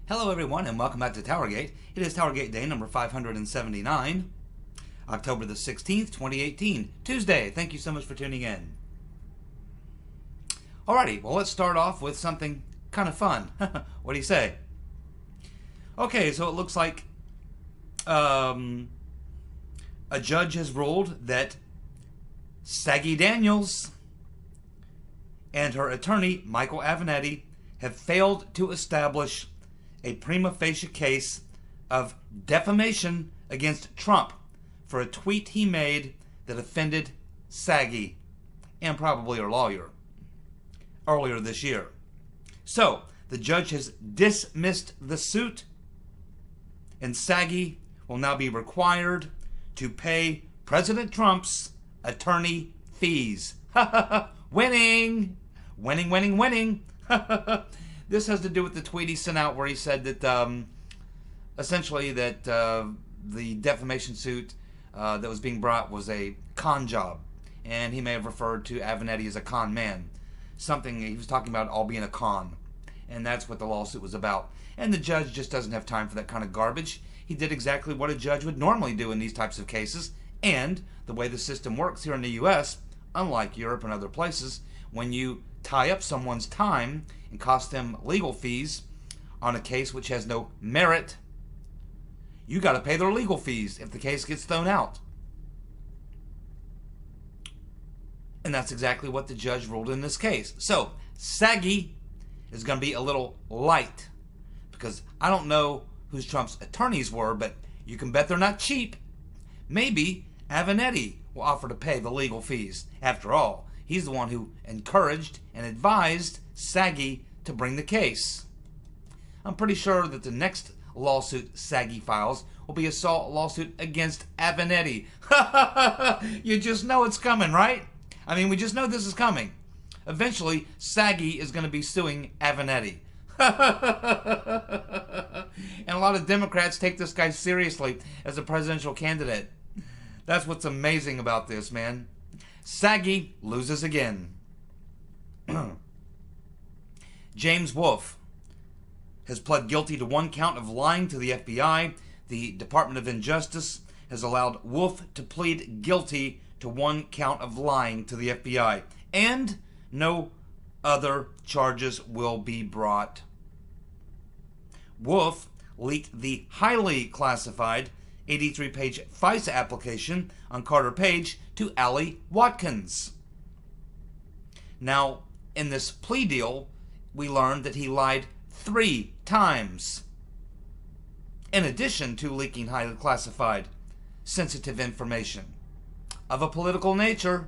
Hello everyone and welcome back to TowerGate. It is TowerGate Day number 579, October the 16th, 2018, Tuesday. Thank you so much for tuning in. Alrighty, well let's start off with something kind of fun. What do you say? Okay, so it looks like a judge has ruled that Saggy Daniels and her attorney, Michael Avenatti, have failed to establish a prima facie case of defamation against Trump for a tweet he made that offended Saggy and probably her lawyer earlier this year. So, the judge has dismissed the suit, and Saggy will now be required to pay President Trump's attorney fees. Winning! Winning, winning, winning! This has to do with the tweet he sent out where he said that essentially that the defamation suit that was being brought was a con job, and he may have referred to Avenatti as a con man. Something he was talking about all being a con, and that's what the lawsuit was about. And the judge just doesn't have time for that kind of garbage. He did exactly what a judge would normally do in these types of cases, and the way the system works here in the U.S., unlike Europe and other places, when you tie up someone's time and cost them legal fees on a case which has no merit, you got to pay their legal fees if the case gets thrown out. And that's exactly what the judge ruled in this case. So, Saggy is going to be a little light, because I don't know who Trump's attorneys were, but you can bet they're not cheap. Maybe Avenatti will offer to pay the legal fees. After all, he's the one who encouraged and advised Saggy to bring the case. I'm pretty sure that the next lawsuit Saggy files will be a lawsuit against Avenatti. You just know it's coming, right? I mean, we just know this is coming. Eventually, Saggy is going to be suing Avenatti. And a lot of Democrats take this guy seriously as a presidential candidate. That's what's amazing about this, man. Saggy loses again. James Wolfe has pled guilty to one count of lying to the FBI. The Department of Injustice has allowed Wolfe to plead guilty to one count of lying to the FBI. And no other charges will be brought. Wolfe leaked the highly classified 83-page FISA application on Carter Page to Allie Watkins. Now, in this plea deal, we learned that he lied 3 times, in addition to leaking highly classified, sensitive information of a political nature.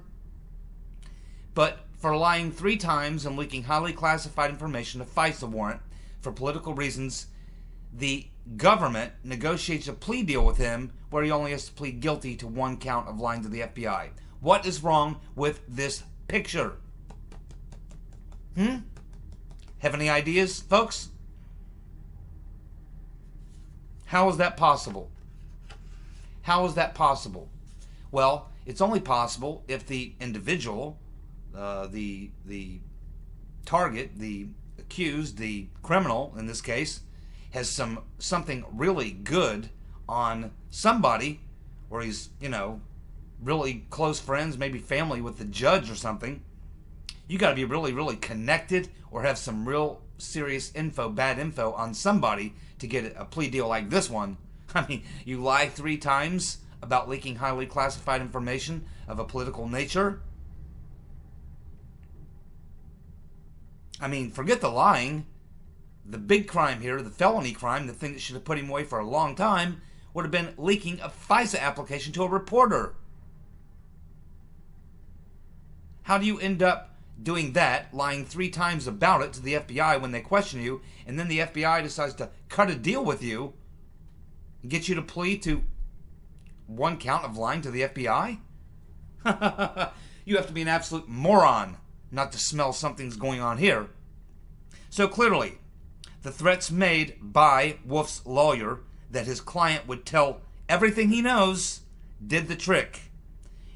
But for lying 3 times and leaking highly classified information, a FISA warrant, for political reasons, the government negotiates a plea deal with him where he only has to plead guilty to one count of lying to the FBI. What is wrong with this picture? Have any ideas, folks? How is that possible? How is that possible? Well, it's only possible if the individual, the target, the accused, the criminal in this case, has something really good on somebody, or he's, really close friends, maybe family with the judge or something. You got to be really, really connected or have some real serious info, bad info on somebody to get a plea deal like this one. I mean, you lie 3 times about leaking highly classified information of a political nature. I mean, forget the lying. The big crime here, the felony crime, the thing that should have put him away for a long time, would have been leaking a FISA application to a reporter. How do you end up doing that, lying 3 times about it to the FBI when they question you, and then the FBI decides to cut a deal with you and get you to plead to one count of lying to the FBI? You have to be an absolute moron not to smell something's going on here. So clearly, the threats made by Wolfe's lawyer that his client would tell everything he knows did the trick.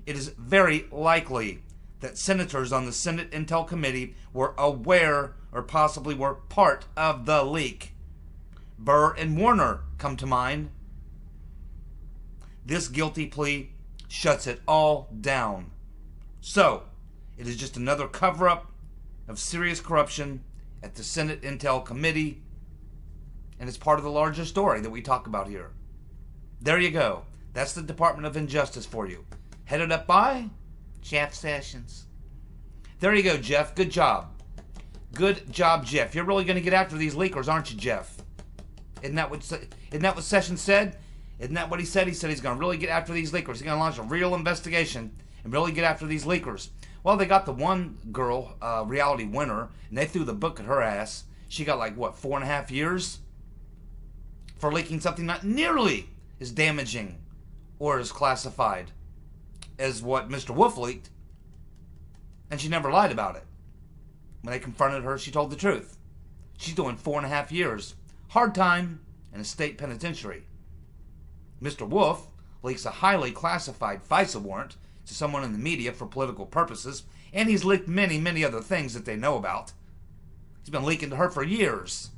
It is very likely that senators on the Senate Intel Committee were aware or possibly were part of the leak. Burr, and Warner come to mind. This guilty plea shuts it all down. So, it is just another cover-up of serious corruption at the Senate Intel Committee, and it's part of the larger story that we talk about here. There you go. That's the Department of Injustice for you. Headed up by Jeff Sessions. There you go, Jeff. Good job. Good job, Jeff. You're really going to get after these leakers, aren't you, Jeff? Isn't that what Sessions said? Isn't that what he said? He said he's going to really get after these leakers. He's going to launch a real investigation and really get after these leakers. Well, they got the one girl, reality winner, and they threw the book at her ass. She got 4.5 years for leaking something not nearly as damaging or as classified as what Mr. Wolfe leaked. And she never lied about it. When they confronted her, she told the truth. She's doing 4.5 years. Hard time in a state penitentiary. Mr. Wolfe leaks a highly classified FISA warrant to someone in the media for political purposes, and he's leaked many, many other things that they know about. He's been leaking to her for years.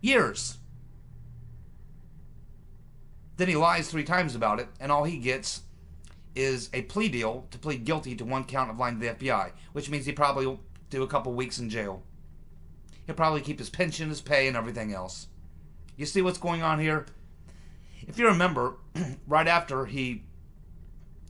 Years. Then he lies 3 times about it, and all he gets is a plea deal to plead guilty to 1 count of lying to the FBI, which means he probably will do a couple weeks in jail. He'll probably keep his pension, his pay, and everything else. You see what's going on here? If you remember, right after he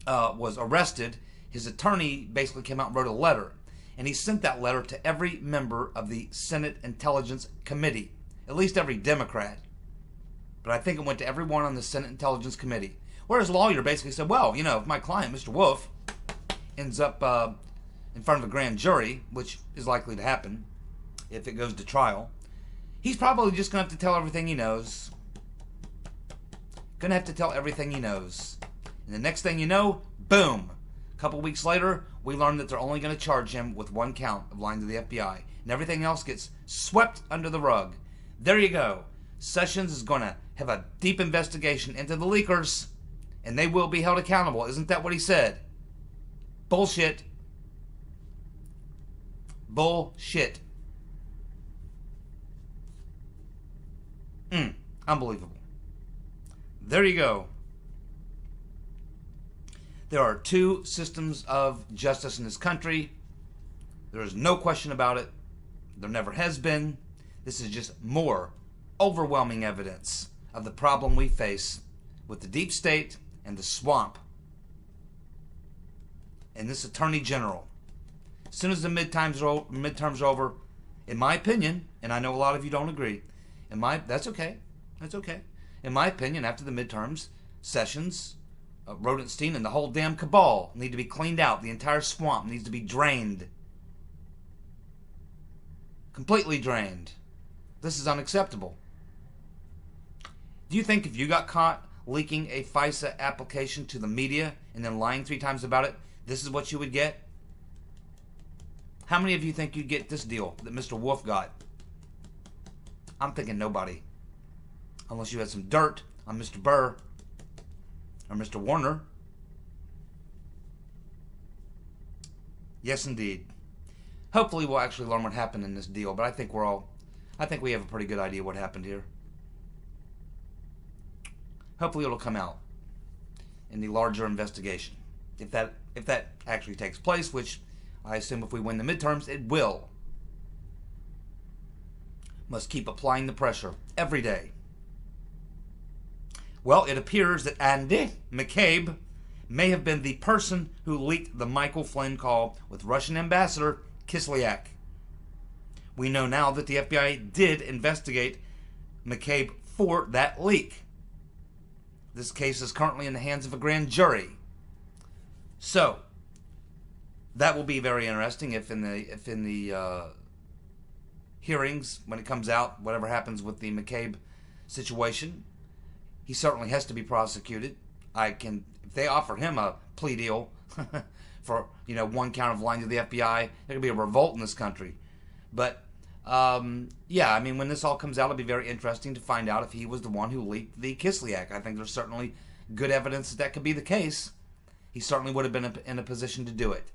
was arrested, his attorney basically came out and wrote a letter. And he sent that letter to every member of the Senate Intelligence Committee, at least every Democrat. But I think it went to everyone on the Senate Intelligence Committee. Where his lawyer basically said, well, if my client, Mr. Wolfe, ends up in front of a grand jury, which is likely to happen if it goes to trial, he's probably just going to have to tell everything he knows. Going to have to tell everything he knows. And the next thing you know, boom. A couple weeks later, we learn that they're only going to charge him with 1 count of lying to the FBI. And everything else gets swept under the rug. There you go. Sessions is going to have a deep investigation into the leakers, and they will be held accountable. Isn't that what he said? Bullshit. Bullshit. Unbelievable. There you go. There are 2 systems of justice in this country. There is no question about it. There never has been. This is just more overwhelming evidence of the problem we face with the deep state and the swamp and this attorney general. As soon as the midterms are over, in my opinion, and I know a lot of you don't agree, that's okay. That's okay. In my opinion, after the midterms, Sessions, Rodenstein, and the whole damn cabal need to be cleaned out. The entire swamp needs to be drained. Completely drained. This is unacceptable. Do you think if you got caught leaking a FISA application to the media and then lying 3 times about it, this is what you would get? How many of you think you'd get this deal that Mr. Wolfe got? I'm thinking nobody. Unless you had some dirt on Mr. Burr or Mr. Warner. Yes, indeed. Hopefully we'll actually learn what happened in this deal, but I think we have a pretty good idea what happened here. Hopefully it'll come out in the larger investigation. If that actually takes place, which I assume if we win the midterms, it will. Must keep applying the pressure every day. Well, it appears that Andy McCabe may have been the person who leaked the Michael Flynn call with Russian Ambassador Kislyak. We know now that the FBI did investigate McCabe for that leak. This case is currently in the hands of a grand jury. So, that will be very interesting if in the hearings, when it comes out, whatever happens with the McCabe situation, he certainly has to be prosecuted. If they offer him a plea deal for 1 count of lying to the FBI, there could be a revolt in this country. But yeah, I mean, when this all comes out, it'll be very interesting to find out if he was the one who leaked the Kislyak. I think there's certainly good evidence that could be the case. He certainly would have been in a position to do it.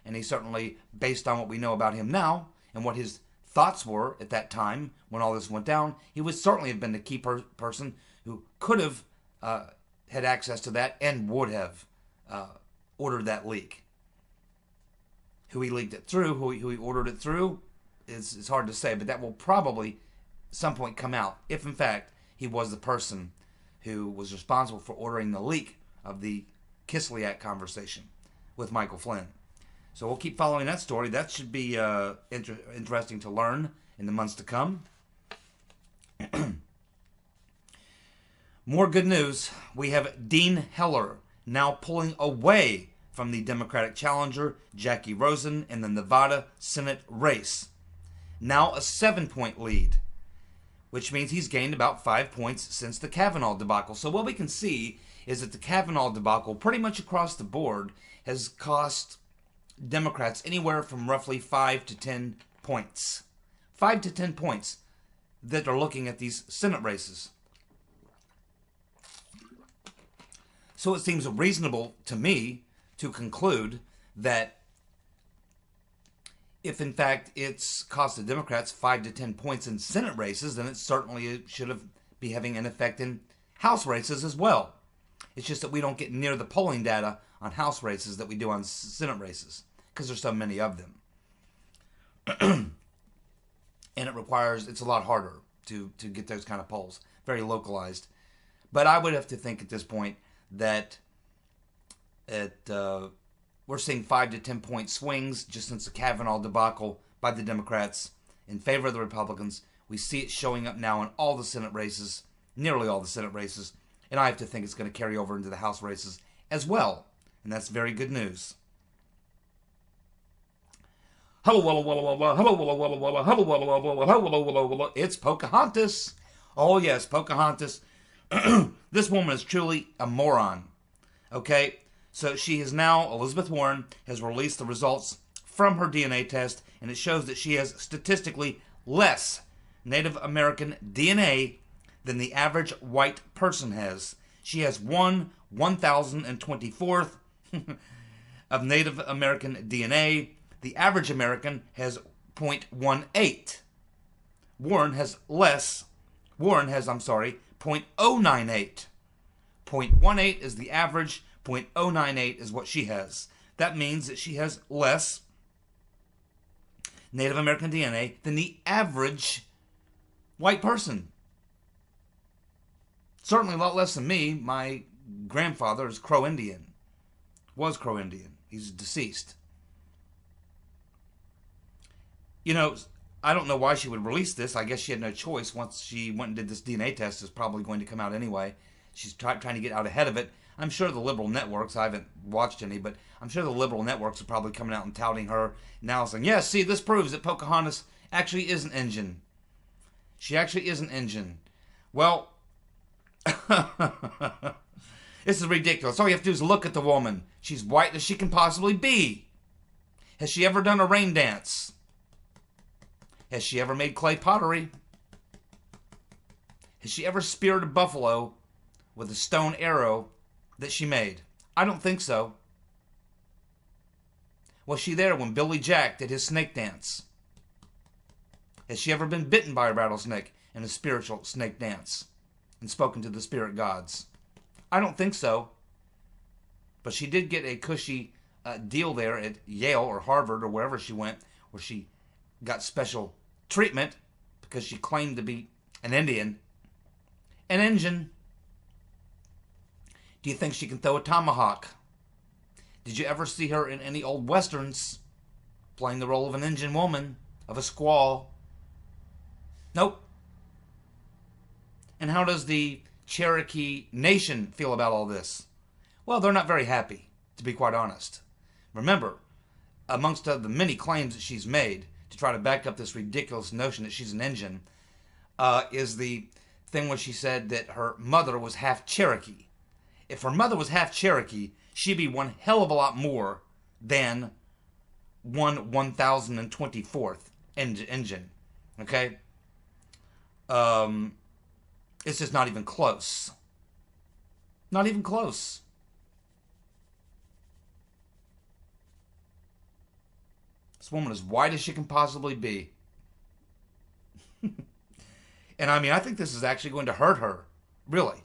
And he certainly, based on what we know about him now and what his thoughts were at that time when all this went down, he would certainly have been the key person who could have had access to that and would have ordered that leak. Who he leaked it through, who he ordered it through, is hard to say, but that will probably at some point come out if, in fact, he was the person who was responsible for ordering the leak of the Kislyak conversation with Michael Flynn. So we'll keep following that story. That should be interesting to learn in the months to come. More good news. We have Dean Heller now pulling away from the Democratic challenger, Jackie Rosen, in the Nevada Senate race. Now a 7-point lead, which means he's gained about 5 points since the Kavanaugh debacle. So what we can see is that the Kavanaugh debacle, pretty much across the board, has cost Democrats anywhere from roughly 5 to 10 points. 5 to 10 points that are looking at these Senate races. So it seems reasonable to me to conclude that if in fact it's cost the Democrats 5 to 10 points in Senate races, then it certainly should be having an effect in House races as well. It's just that we don't get near the polling data on House races that we do on Senate races because there's so many of them. And it's a lot harder to get those kind of polls, very localized. But I would have to think at this point that we're seeing 5 to 10 point swings just since the Kavanaugh debacle by the Democrats in favor of the Republicans. We see it showing up now in all the Senate races, nearly all the Senate races, and I have to think it's going to carry over into the House races as well, and that's very good news. It's Pocahontas. Oh yes, Pocahontas. This woman is truly a moron. Okay, so she is now, Elizabeth Warren has released the results from her DNA test, and it shows that she has statistically less Native American DNA than the average white person has. She has 1/1024th of Native American DNA. The average American has 0.18. Warren has 0.098. 0.18 is the average, 0.098 is what she has. That means that she has less Native American DNA than the average white person. Certainly a lot less than me. My grandfather is Crow Indian. Was Crow Indian. He's deceased. You know, I don't know why she would release this. I guess she had no choice. Once she went and did this DNA test, it's probably going to come out anyway. She's trying to get out ahead of it. I'm sure the liberal networks, I haven't watched any, but I'm sure the liberal networks are probably coming out and touting her now, saying, yes, see, this proves that Pocahontas actually is an engine. She actually is an engine. Well, this is ridiculous. All you have to do is look at the woman. She's white as she can possibly be. Has she ever done a rain dance? Has she ever made clay pottery? Has she ever speared a buffalo with a stone arrow that she made? I don't think so. Was she there when Billy Jack did his snake dance? Has she ever been bitten by a rattlesnake in a spiritual snake dance and spoken to the spirit gods? I don't think so. But she did get a cushy deal there at Yale or Harvard or wherever she went, where she got special treatment because she claimed to be an Indian. An engine. Do you think she can throw a tomahawk? Did you ever see her in any old westerns playing the role of an Indian woman, of a squaw? Nope. And how does the Cherokee Nation feel about all this? Well, they're not very happy, to be quite honest. Remember, amongst the many claims that she's made to try to back up this ridiculous notion that she's an Indian, is the thing where she said that her mother was half Cherokee. If her mother was half Cherokee, she'd be one hell of a lot more than 1/1024th Indian. Okay? It's just not even close. Not even close. This woman is white as she can possibly be. And I mean, I think this is actually going to hurt her. Really.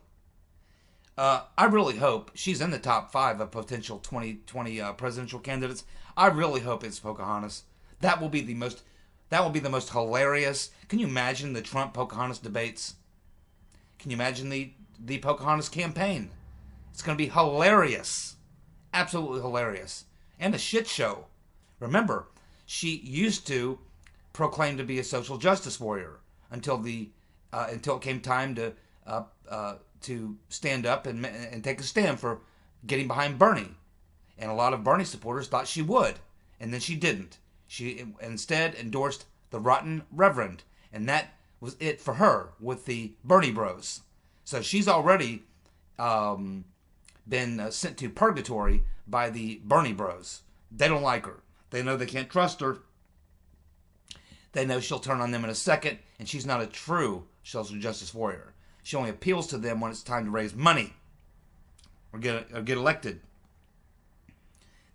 I really hope she's in the top 5 of potential 2020 presidential candidates. I really hope it's Pocahontas. That will be the most. That will be the most hilarious. Can you imagine the Trump Pocahontas debates? Can you imagine the Pocahontas campaign? It's going to be hilarious, absolutely hilarious, and a shit show. Remember, she used to proclaim to be a social justice warrior until it came time to stand up and take a stand for getting behind Bernie. And a lot of Bernie supporters thought she would, and then she didn't. She instead endorsed the rotten reverend, and that was it for her with the Bernie bros. So she's already been sent to purgatory by the Bernie bros. They don't like her. They know they can't trust her. They know she'll turn on them in a second, and she's not a true social justice warrior. She only appeals to them when it's time to raise money or get elected.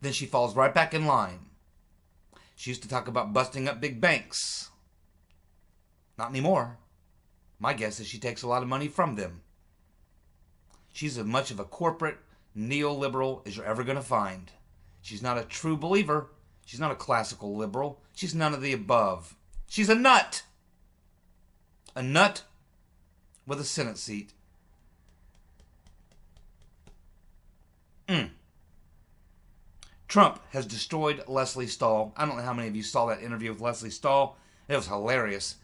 Then she falls right back in line. She used to talk about busting up big banks. Not anymore. My guess is she takes a lot of money from them. She's as much of a corporate neoliberal as you're ever going to find. She's not a true believer. She's not a classical liberal. She's none of the above. She's a nut. A nut with a Senate seat. Trump has destroyed Leslie Stahl. I don't know how many of you saw that interview with Leslie Stahl. It was hilarious.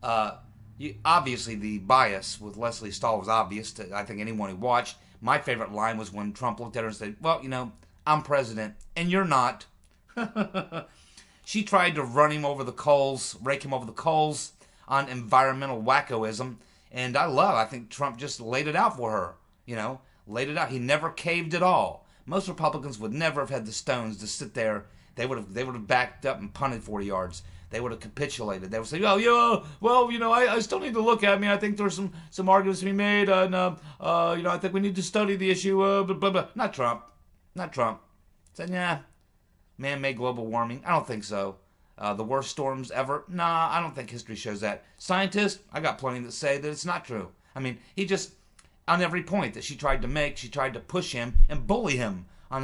Obviously, the bias with Leslie Stahl was obvious to, I think, anyone who watched. My favorite line was when Trump looked at her and said, well, you know, I'm president, and you're not. She tried to run him over the coals, rake him over the coals on environmental wackoism. And I think Trump just laid it out for her. You know, laid it out. He never caved at all. Most Republicans would never have had the stones to sit there. They would have backed up and punted 40 yards. They would have capitulated. They would say, oh, yeah, well, you know, I still need to look at me. I think there's some arguments to be made. And, you know, I think we need to study the issue. Blah, blah, blah. Not Trump. Not Trump. Said, yeah, man-made global warming. I don't think so. The worst storms ever. Nah, I don't think history shows that. Scientists, I got plenty that say that it's not true. I mean, he just, on every point that she tried to make, she tried to push him and bully him on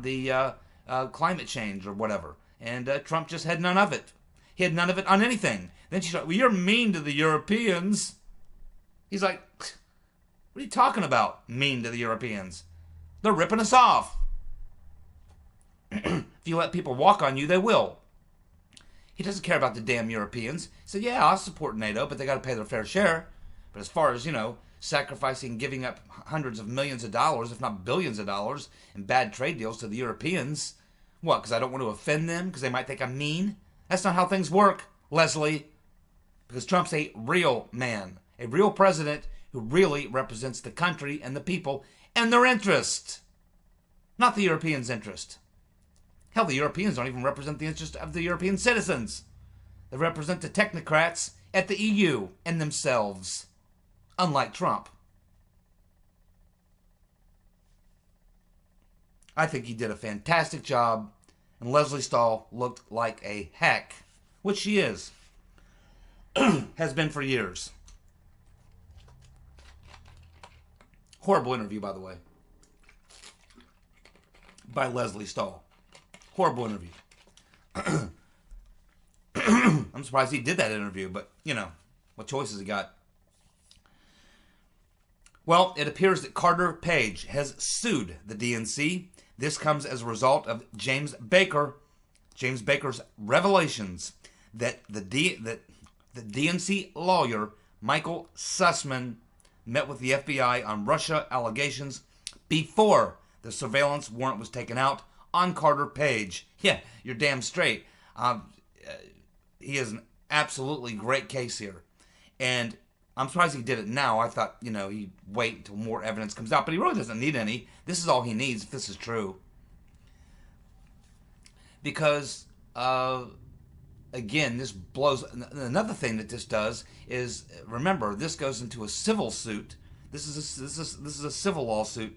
the climate change or whatever. And Trump just had none of it. He had none of it on anything. Then she said, well, you're mean to the Europeans. He's like, what are you talking about, mean to the Europeans? They're ripping us off. If you let people walk on you, they will. He doesn't care about the damn Europeans. He said, yeah, I'll support NATO, but they got to pay their fair share. But as far as, you know, sacrificing, giving up hundreds of millions of dollars, if not billions of dollars, in bad trade deals to the Europeans, what, because I don't want to offend them, because they might think I'm mean? That's not how things work, Leslie. Because Trump's a real man, a real president who really represents the country and the people and their interest, not the Europeans' interest. Hell, the Europeans don't even represent the interest of the European citizens. They represent the technocrats at the EU and themselves, unlike Trump. I think he did a fantastic job, and Leslie Stahl looked like a hack, which she is, has been for years. Horrible interview, by the way, by Leslie Stahl. Horrible interview. I'm surprised he did that interview, but, you know, what choices he got. Well, it appears that Carter Page has sued the DNC. This comes as a result of James Baker's revelations that the DNC lawyer, Michael Sussman, met with the FBI on Russia allegations before the surveillance warrant was taken out on Carter Page. Yeah, you're damn straight. He is an absolutely great case here. And I'm surprised he did it now. I thought, you know, he'd wait until more evidence comes out. But he really doesn't need any. This is all he needs if this is true. Because, again, this blows... Another thing that this does is, remember, this goes into a civil suit. This is a civil lawsuit.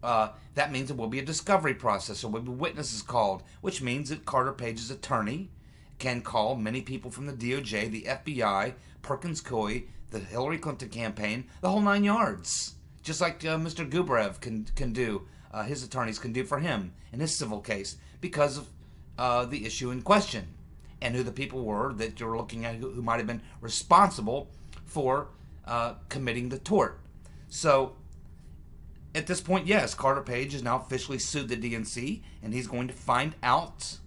That means there will be a discovery process. There will be witnesses called, which means that Carter Page's attorney can call many people from the DOJ, the FBI, Perkins Coie, the Hillary Clinton campaign, the whole 9 yards. Just like Mr. Gubrev can do, his attorneys can do for him in his civil case because of the issue in question and who the people were that you're looking at who might have been responsible for committing the tort. So at this point, yes, Carter Page has now officially sued the DNC, and he's going to find out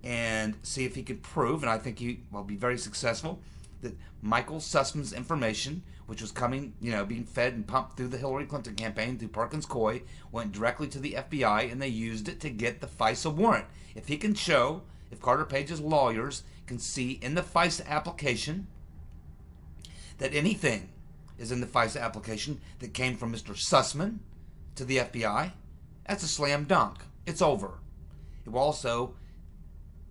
and see if he can prove, and I think he will be very successful, that Michael Sussman's information, which was coming, being fed and pumped through the Hillary Clinton campaign, through Perkins Coie, went directly to the FBI, and they used it to get the FISA warrant. If he can show, if Carter Page's lawyers can see in the FISA application that anything is in the FISA application that came from Mr. Sussman to the FBI, that's a slam dunk. It's over. It will also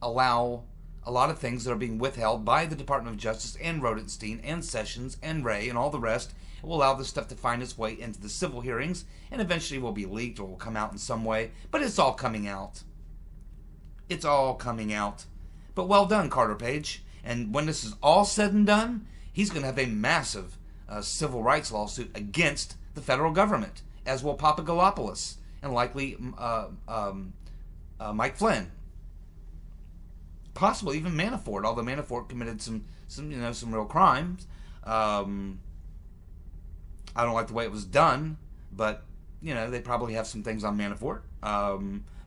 allow a lot of things that are being withheld by the Department of Justice and Rodenstein and Sessions and Wray and all the rest. It will allow this stuff to find its way into the civil hearings and eventually will be leaked or will come out in some way. But it's all coming out. It's all coming out. But well done, Carter Page. And when this is all said and done, he's going to have a massive civil rights lawsuit against the federal government, as will Papadopoulos and likely Mike Flynn. Possibly even Manafort, although Manafort committed some real crimes. I don't like the way it was done, but they probably have some things on Manafort.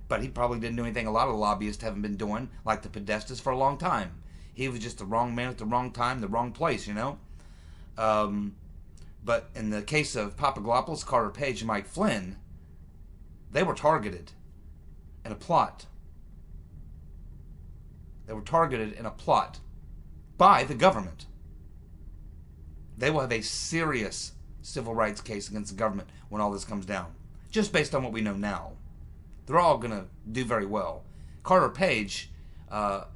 But he probably didn't do anything a lot of lobbyists haven't been doing, like the Podestas, for a long time. He was just the wrong man at the wrong time, the wrong place, But in the case of Papadopoulos, Carter Page, and Mike Flynn, they were targeted in a plot. They were targeted in a plot by the government. They will have a serious civil rights case against the government when all this comes down, just based on what we know now. They're all going to do very well. Carter Page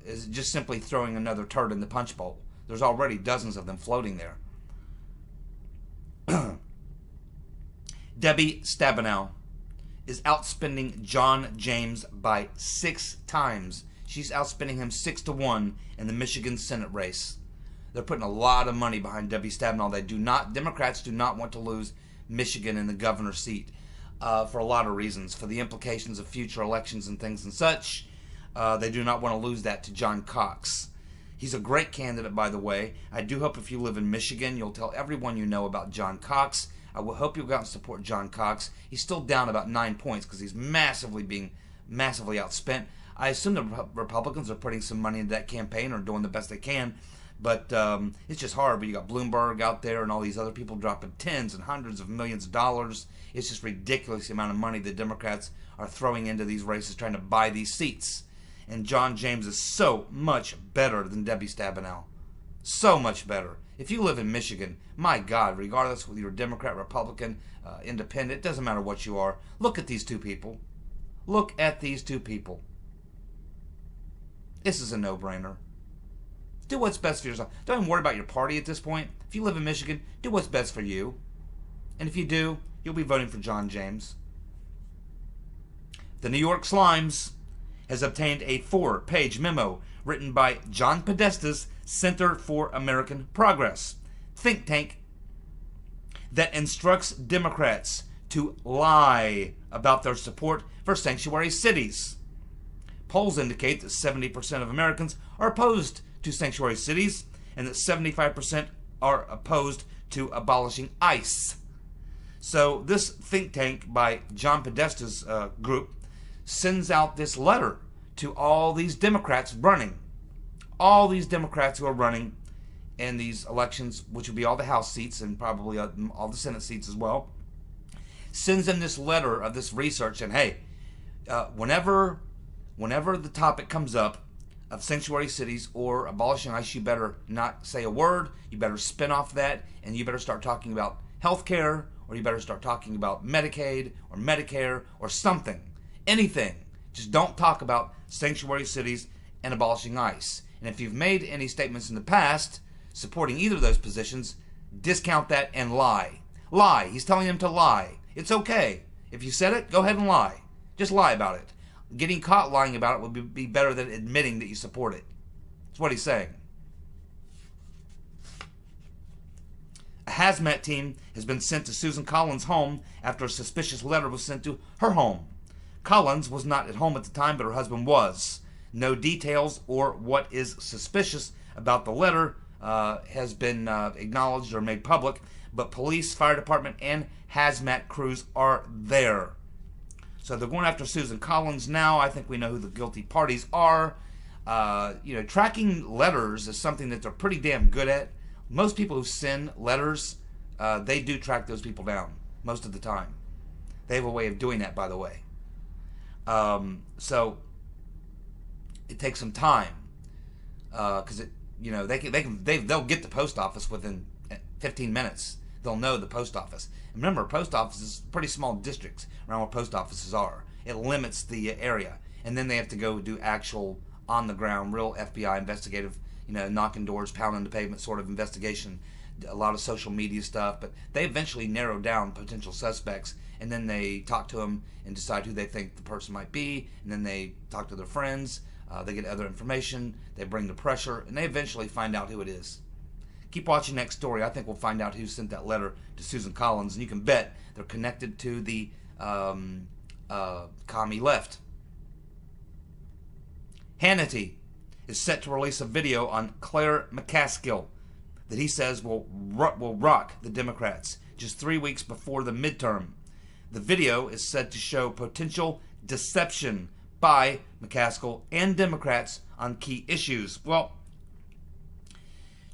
is just simply throwing another turd in the punch bowl. There's already dozens of them floating there. Debbie Stabenow is outspending John James by 6 times. She's outspending him 6-1 in the Michigan Senate race. They're putting a lot of money behind Debbie Stabenow. Democrats do not want to lose Michigan in the governor's seat for a lot of reasons, for the implications of future elections and things and such. They do not want to lose that to John Cox. He's a great candidate, by the way. I do hope if you live in Michigan, you'll tell everyone you know about John Cox. I will hope you'll go out and support John Cox. He's still down about 9 points because he's massively outspent. I assume the Republicans are putting some money into that campaign or doing the best they can, but it's just hard. But you got Bloomberg out there and all these other people dropping tens and hundreds of millions of dollars. It's just ridiculous the amount of money the Democrats are throwing into these races trying to buy these seats. And John James is so much better than Debbie Stabenow. So much better. If you live in Michigan, my God, regardless whether you're Democrat, Republican, Independent, it doesn't matter what you are, look at these two people. Look at these two people. This is a no-brainer. Do what's best for yourself. Don't even worry about your party at this point. If you live in Michigan, do what's best for you. And if you do, you'll be voting for John James. The New York Slimes has obtained a 4-page memo written by John Podesta's Center for American Progress, think tank that instructs Democrats to lie about their support for sanctuary cities. Polls indicate that 70% of Americans are opposed to sanctuary cities and that 75% are opposed to abolishing ICE. So this think tank by John Podesta's group sends out this letter to all these Democrats running. All these Democrats who are running in these elections, which will be all the House seats and probably all the Senate seats as well, sends them this letter of this research and, hey, whenever the topic comes up of sanctuary cities or abolishing ICE, you better not say a word. You better spin off that, and you better start talking about health care, or you better start talking about Medicaid or Medicare or something. Anything. Just don't talk about sanctuary cities and abolishing ICE. And if you've made any statements in the past supporting either of those positions, discount that and lie. Lie. He's telling them to lie. It's okay. If you said it, go ahead and lie. Just lie about it. Getting caught lying about it would be better than admitting that you support it. That's what he's saying. hazmat team has been sent to Susan Collins' home after a suspicious letter was sent to her home. Collins was not at home at the time, but her husband was. No details or what is suspicious about the letter has been acknowledged or made public, but police, fire department, and hazmat crews are there. So they're going after Susan Collins now. I think we know who the guilty parties are. Tracking letters is something that they're pretty damn good at. Most people who send letters, they do track those people down most of the time. They have a way of doing that, by the way. So it takes some time because they'll get the post office within 15 minutes. They'll know the post office. And remember, post offices, pretty small districts around where post offices are. It limits the area, and then they have to go do actual on the ground, real FBI investigative, knocking doors, pounding the pavement sort of investigation. A lot of social media stuff, but they eventually narrow down potential suspects, and then they talk to them and decide who they think the person might be, and then they talk to their friends. They get other information. They bring the pressure, and they eventually find out who it is. Keep watching next story. I think we'll find out who sent that letter to Susan Collins, and you can bet they're connected to the commie left. Hannity is set to release a video on Claire McCaskill that he says will rock the Democrats just 3 weeks before the midterm. The video is said to show potential deception by McCaskill and Democrats on key issues. Well,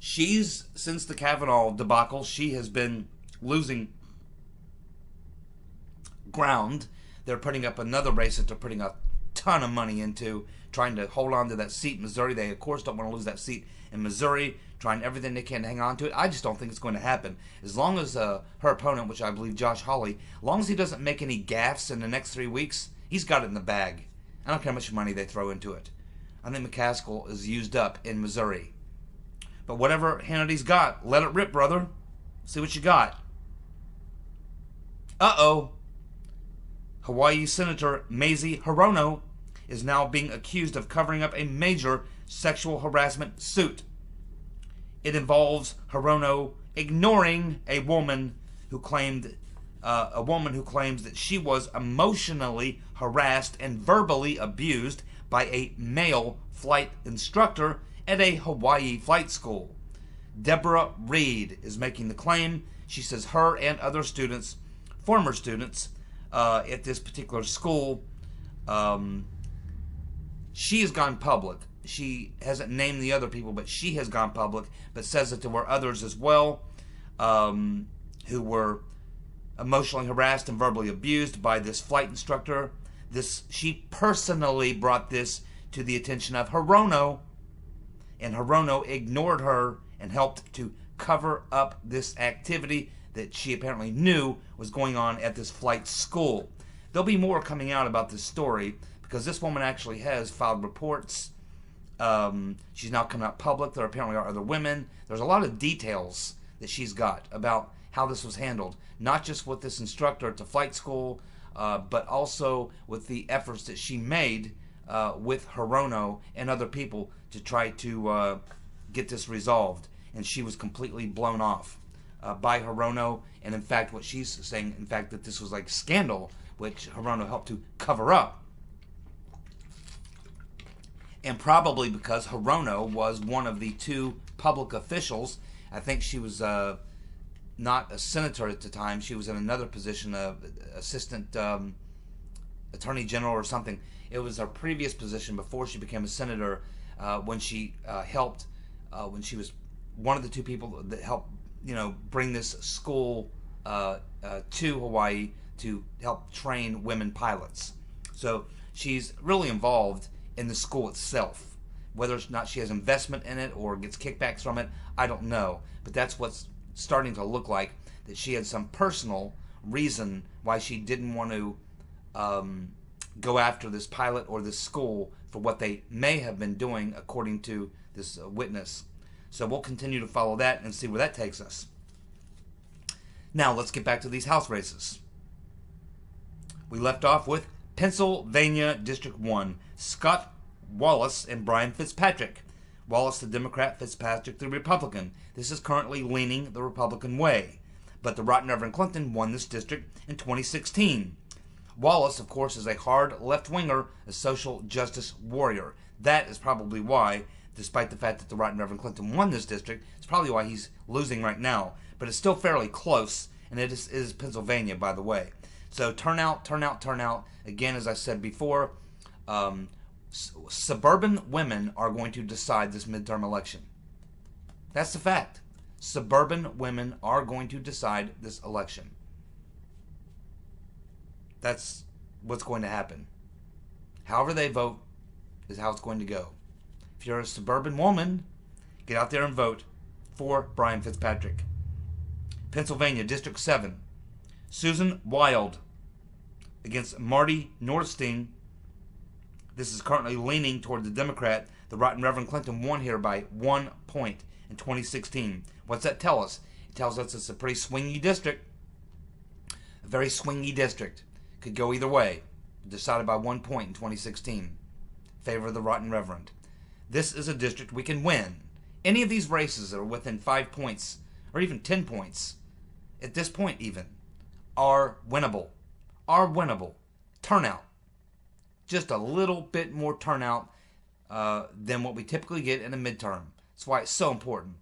since the Kavanaugh debacle, she has been losing ground. They're putting up another race that they're putting a ton of money into, trying to hold on to that seat in Missouri. They, of course, don't want to lose that seat in Missouri, trying everything they can to hang on to it. I just don't think it's going to happen. As long as her opponent, which I believe Josh Hawley, as long as he doesn't make any gaffes in the next 3 weeks, he's got it in the bag. I don't care how much money they throw into it. I think McCaskill is used up in Missouri. But whatever Hannity's got, let it rip, brother. See what you got. Uh-oh. Hawaii Senator Mazie Hirono is now being accused of covering up a major sexual harassment suit. It involves Hirono ignoring a woman who claims that she was emotionally harassed and verbally abused by a male flight instructor at a Hawaii flight school. Deborah Reed is making the claim. She says her and other students, former students, at this particular school, she has gone public. She hasn't named the other people, but she has gone public, but says that there were others as well who were emotionally harassed and verbally abused by this flight instructor. She personally brought this to the attention of Hirono, and Hirono ignored her and helped to cover up this activity that she apparently knew was going on at this flight school. There'll be more coming out about this story because this woman actually has filed reports. She's now coming out public. There apparently are other women. There's a lot of details that she's got about how this was handled, not just with this instructor at the flight school, but also with the efforts that she made with Hirono and other people to try to get this resolved. And she was completely blown off by Hirono. And in fact, what she's saying, in fact, that this was like scandal, which Hirono helped to cover up. And probably because Hirono was one of the two public officials. I think she was not a senator at the time. She was in another position, assistant attorney general or something. It was her previous position before she became a senator, when she helped, when she was one of the two people that helped, bring this school to Hawaii to help train women pilots. So she's really involved in the school itself. Whether or not she has investment in it or gets kickbacks from it, I don't know. But that's what's starting to look like, that she had some personal reason why she didn't want to go after this pilot or this school for what they may have been doing, according to this witness. So we'll continue to follow that and see where that takes us. Now let's get back to these House races. We left off with Pennsylvania District 1, Scott Wallace and Brian Fitzpatrick. Wallace the Democrat, Fitzpatrick the Republican. This is currently leaning the Republican way. But the Right Reverend Clinton won this district in 2016. Wallace, of course, is a hard left-winger, a social justice warrior. That is probably why, despite the fact that the Right Reverend Clinton won this district, it's probably why he's losing right now. But it's still fairly close, and it is Pennsylvania, by the way. So turnout. Again, as I said before, suburban women are going to decide this midterm election. That's the fact. Suburban women are going to decide this election. That's what's going to happen. However they vote is how it's going to go. If you're a suburban woman, get out there and vote for Brian Fitzpatrick. Pennsylvania, District 7. Susan Wild against Marty Nordstein. This is currently leaning toward the Democrat. The Right Reverend Clinton won here by 1 point in 2016. What's that tell us? It tells us it's a pretty swingy district. A very swingy district. Could go either way. Decided by 1 point in 2016. Favor of the Right Reverend. This is a district we can win. Any of these races that are within 5 points, or even 10 points, at this point even, are winnable. Are winnable. Turnout. Just a little bit more turnout than what we typically get in a midterm. That's why it's so important.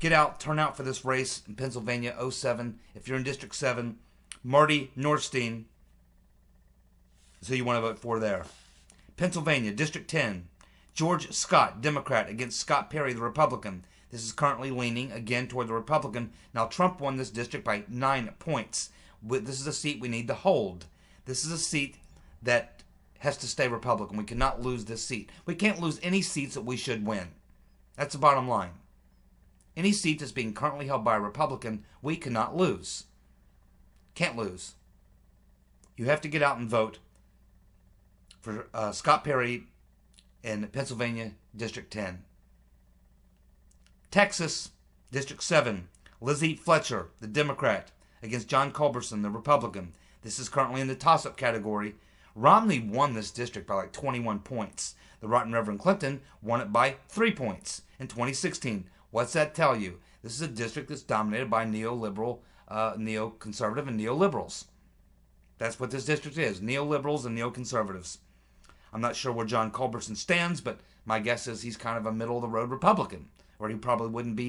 Get out, turn out for this race in Pennsylvania 07. If you're in District 7, Marty Nordstein is who you want to vote for there. Pennsylvania, District 10. George Scott, Democrat, against Scott Perry, the Republican. This is currently leaning, again, toward the Republican. Now, Trump won this district by 9 points. This is a seat we need to hold. This is a seat that has to stay Republican. We cannot lose this seat. We can't lose any seats that we should win. That's the bottom line. Any seat that's being currently held by a Republican, we cannot lose. Can't lose. You have to get out and vote for Scott Perry in Pennsylvania, District 10. Texas, District 7. Lizzie Fletcher, the Democrat, against John Culberson, the Republican. This is currently in the toss-up category. Romney won this district by like 21 points. The Right Reverend Clinton won it by 3 points in 2016. What's that tell you? This is a district that's dominated by neoliberal, neoconservative, and neoliberals. That's what this district is, neoliberals and neoconservatives. I'm not sure where John Culberson stands, but my guess is he's kind of a middle-of-the-road Republican, or he probably wouldn't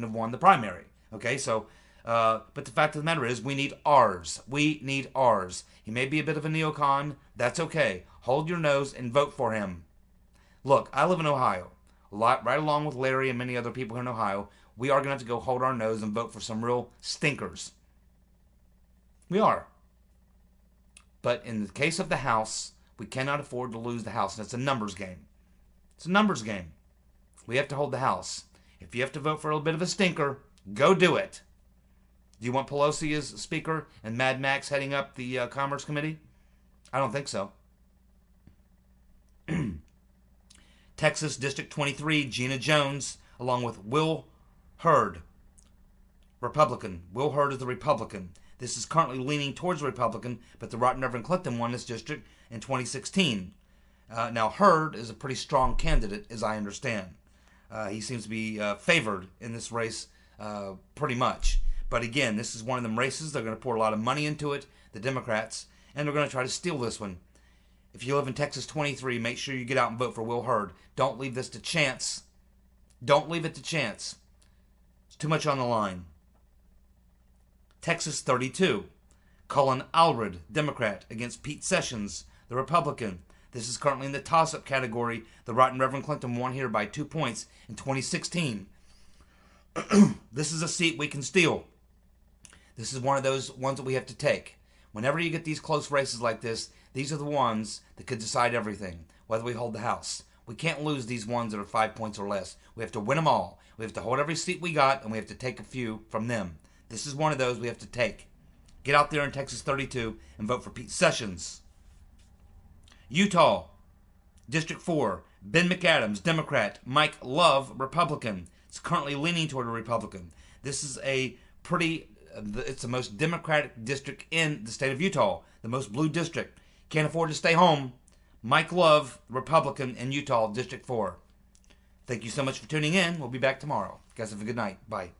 have won the primary. Okay, so, but the fact of the matter is, we need ours. We need ours. He may be a bit of a neocon. That's okay. Hold your nose and vote for him. Look, I live in Ohio. Right along with Larry and many other people here in Ohio, we are going to have to go hold our nose and vote for some real stinkers. We are. But in the case of the House, we cannot afford to lose the House. And it's a numbers game. It's a numbers game. We have to hold the House. If you have to vote for a little bit of a stinker, go do it. Do you want Pelosi as Speaker and Mad Max heading up the Commerce Committee? I don't think so. Texas District 23, Gina Jones, along with Will Hurd, Republican. Will Hurd is the Republican. This is currently leaning towards the Republican, but the Right Reverend Clinton won this district in 2016. Now, Hurd is a pretty strong candidate, as I understand. He seems to be favored in this race pretty much. But again, this is one of them races. They're going to pour a lot of money into it, the Democrats, and they're going to try to steal this one. If you live in Texas 23, make sure you get out and vote for Will Hurd. Don't leave this to chance. Don't leave it to chance. It's too much on the line. Texas 32. Colin Allred, Democrat, against Pete Sessions, the Republican. This is currently in the toss-up category. The Right Reverend Clinton won here by 2 points in 2016. This is a seat we can steal. This is one of those ones that we have to take. Whenever you get these close races like this, these are the ones that could decide everything, whether we hold the House. We can't lose these ones that are 5 points or less. We have to win them all. We have to hold every seat we got, and we have to take a few from them. This is one of those we have to take. Get out there in Texas 32 and vote for Pete Sessions. Utah, District 4, Ben McAdams, Democrat, Mike Love, Republican. It's currently leaning toward a Republican. This is a it's the most Democratic district in the state of Utah, the most blue district. Can't afford to stay home. Mike Love, Republican in Utah, District 4. Thank you so much for tuning in. We'll be back tomorrow. Guys, have a good night. Bye.